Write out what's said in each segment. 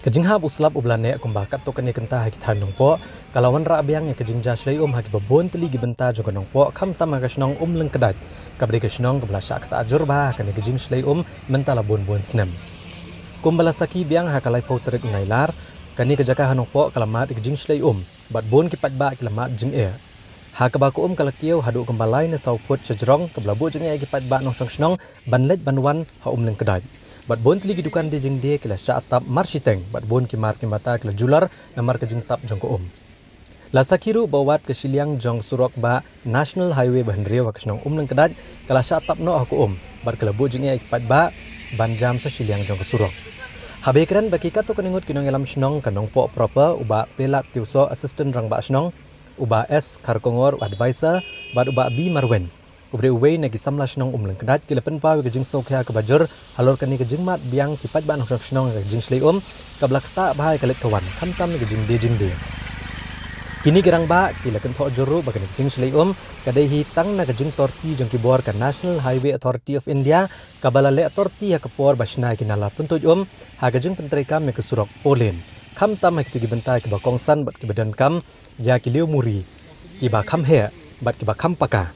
Kajinghap uslap ublane kumbakat to kani kenta haki thanong po kalawan ra abyang ya kajingja shlei haki babon teli gibenta jogonong po kham tam hagashnong leng kedat kabri gashnong kabla syak ta ajurba kani kajing shlei mentala bon snem kumbala saki biang hakalai potrik unailar kani kajaka hanong po kalamat kajing shlei bat bon kipat ba kilamat jing e hakabaku kalakiau hadu kembalai na sauput chajrong kabla bo jing e kipat ba nong shnong banlet banwan ha leng kedat bat bon tili gidukan di jing dia kila sya atap marshiteng bat bon kimar kimata kila jular namar ke jing tap jong ko la sakiru bawat ke siliang jong surok ba national highway bahnrio wa kesnong nang kedat kala sya atap no aku bat kila bo jing ipat ba ban jam sa siliang jong ke surok habe kran baki ka to keningut kinong elam snong kanong po proper uba pelat tiuso assistant rang ba snong uba s karkongor advisor bat uba b marwen Ubre uway na gisamla snong leng kedat kila penpa ke jing sokya ke bajur halor kani ke jing mat biang kipat ban snong ke jing slei kabla kata bahai kalek kawan kamtam ke jing de kini gerang ba kila kentho juru bakani jing slei kadai hitang na ke jing torti jong kibor ka National Highway Authority of India kabala le authority ha kapor basna kinala puntoj ha ke jing pentreka me ke surok 4 lane kamtam ha kiti bentai ke bakongsan bat ke badan kam ya kiliu muri kiba kam he bat kiba kam paka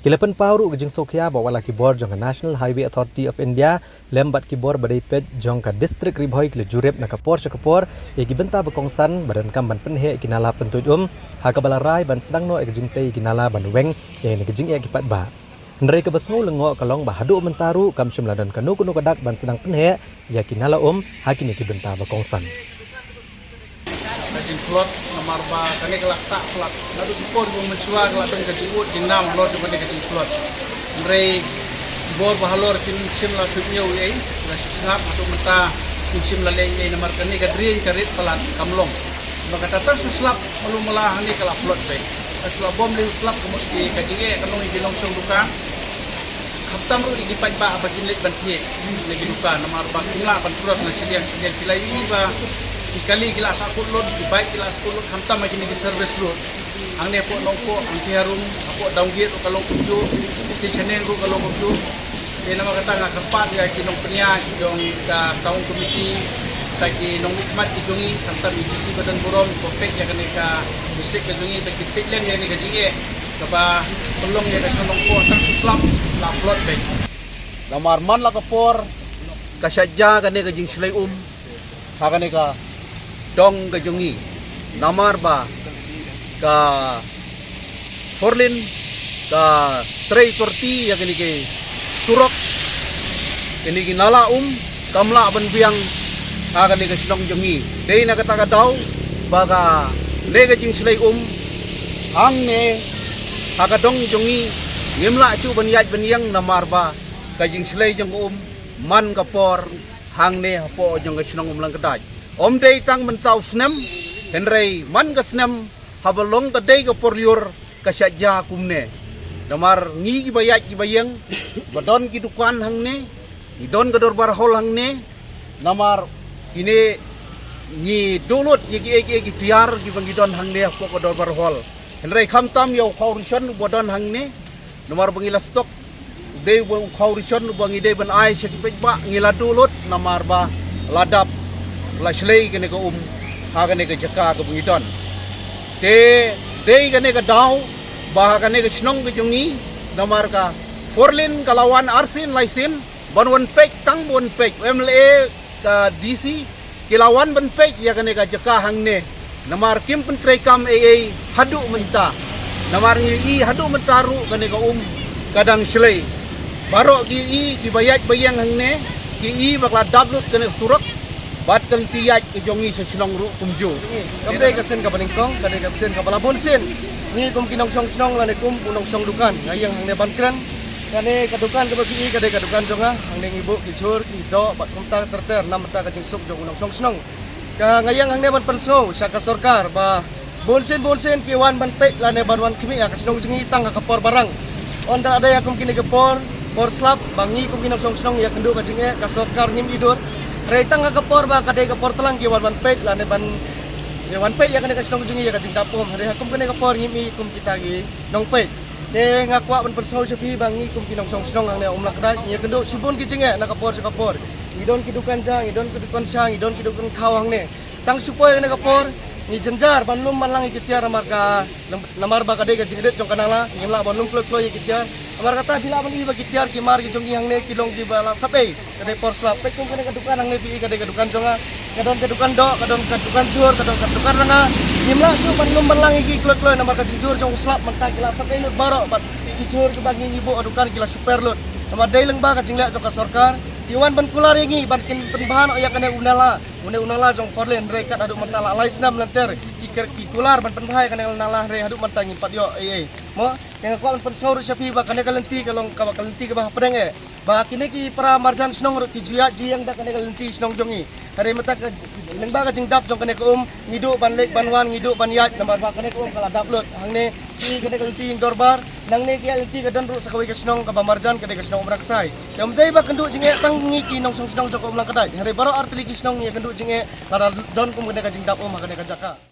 Kilapan pauru ke jing sokya bawa laki bor jong National Highway Authority of India lembat kibor badai pet jong ka district ribhoi kile jurep na kapor syakapor e gibenta bekongsan badan kam ban penhe kinala pentuj hakabala rai ban sedang no e jing tei kinala ban weng e ne jing e kipat ba ndrei ke besngu lengo kalong bahadu mentaru kam shimladan kanu kunu kadak ban sedang penhe ya kinala hakini gibenta bekongsan Kajing slot nomor ba kani kelak tak slot lalu dipor bung mencua kelak dan kajing ut jinam lor cuma di kajing slot mereka bor bahalor sim la fitnya uai la snap atau menta sim la leng nomor kani kadri karit pelan kamlong maka tatang slap malu malah ni kelak slot baik slap bom di slap kemudian kajing kanong di longsong duka Kaptam ru di pai ba bajin let bantie lagi duka nomor ba kila ban turas na sediang kilai ini ba Ikali gila sakut load, baik gila sakut load, hantam lagi ni di service road. Ang ni po nongko, ang tiharum, ako downgrade o kalong kubyo, stationing ro kalong kubyo. Kaya naman kata nga kapat ya kinong penya, yung kaung komiti, tagi nong ikmat ijongi, hantam IGC Badan Burom, kopek ya kanika district ijongi, tagi pitlen ya ni kajinge, kaba pelong ya kasang nongko, asal suslap, laplot bay. Namarman la kapor, kasyadya kanika jing silay hakanika dong gajongi namar ba ka forlin ka trei torti ya kini ke surok kini ke nala kamla ban biang akan ni ke sinong jongi dei na kata daw baga lega jing slay ang ne haka dong jongi ngimla chu ban yaj ban yang namar ba ka jing slay jong man kapor hang ne hapo jong ke sinong lang kedai dei tang mentau snem henrei man ka snem habalong ka dei ka porliur ka syajja kumne damar ngi gi bayat gi bayang badon ki dukan hang ne idon gador barhol hang ne namar ini ngi dolut gi tiar gi bangidon hang ne hapo gador barhol henrei khamtam yo khaurison bodon hang ne namar bangila stok dei bo khaurison bangi dei ban ai sekipet ba ngila dolut namar ba ladap Lashley kene ko kene ke jaka ke bungidon te dei kene ke daw bah kene ke snong ke jungi namar ka forlin kalawan arsin laisin banwan pek tang bon pek MLA ka DC kilawan ban pek ya kene ka jaka hangne namar kim pentrei kam AA hadu menta namar ngi hadu mentaru kene ka kadang shlei baro gi bayat bayang hangne gi bakla dablut kene surak bat kang tiyaj ke jongi sa sinong ru kumju kamde kasen ka paningkong kade kasen ka balabon sin ni kum kinong song sinong lane kum punong song dukan ngayang hang ne bankran kane kadukan ka bagi kade kadukan jonga hang ne ibu kicur kido bat kum ta terter nam ta ka jingsuk jong unong song sinong ka ngayang hang ne ban penso sa ka sarkar ba bolsen ki wan ban pek lane ban wan kimi ka sinong jingi tang ka kapor barang onda ada ya kum kini kapor por slap bangi kum kinong song sinong ya kendu ka jingi ka sarkar ngim idur Reitang kapor ba kadai kapor telang ki wan pek lane ban wan pek ya kene ka sinong jungi ya ka jing tapom hari hakum kene kapor ngimi kum kita gi nong pek de ngakwa ban persau sepi bangi kum kinong song sinong ang ne umlak da nya kendo sibun ki jinge na kapor idon kidukan jang, idon kidukan syang, idon kidukan kawang ne. Tang supaya kena kapor ni jenjar banlum malang ikitiar marka namar ba kade gajing det jong kanala ngimla banlum klok ikitiar amar kata bila man iba kitiar kimar ki jong hang ne kilong di bala sape kade por slap pek kung kena kadukan hang ne pi kade kadukan jonga kadon kadukan do kadon kadukan jur kadon kadukan ranga ngimla su banlum malang iki klok namar ka jur jong slap mentang kila sape lut baro bat jur ke bagi ibu adukan kila super lut namar daileng ba ka jingla jong ka sarkar Iwan ban kular yangi ban kin penbahan oya kena unala jong forlen rekat aduk mentala laisna melanter ki kular ban penbahai kena nala re aduk mentangi pat yo mo yang ko ban pensor syafi ba kena kalenti kalong ka kalenti ke bah pedeng ba kini ki para marjan snong ki juya ji yang da kena kalenti snong jongi hari mata ka nang ba ka jing dap jong kena ko ngidu ban lek ban wan ngidu ban yat nambar ba kena ko kala dap lut hang ne ki kena kalenti ing dorbar nang ne ki kalenti ka dan ru sakawi ka snong ka ba marjan kena ka snong umraksai yang mtai ba kendu jing tang ngiki nong song snong joko ulang kadai hari baro artili ki snong ni kendu jing lara don kum kena ka jing dap kena ka jaka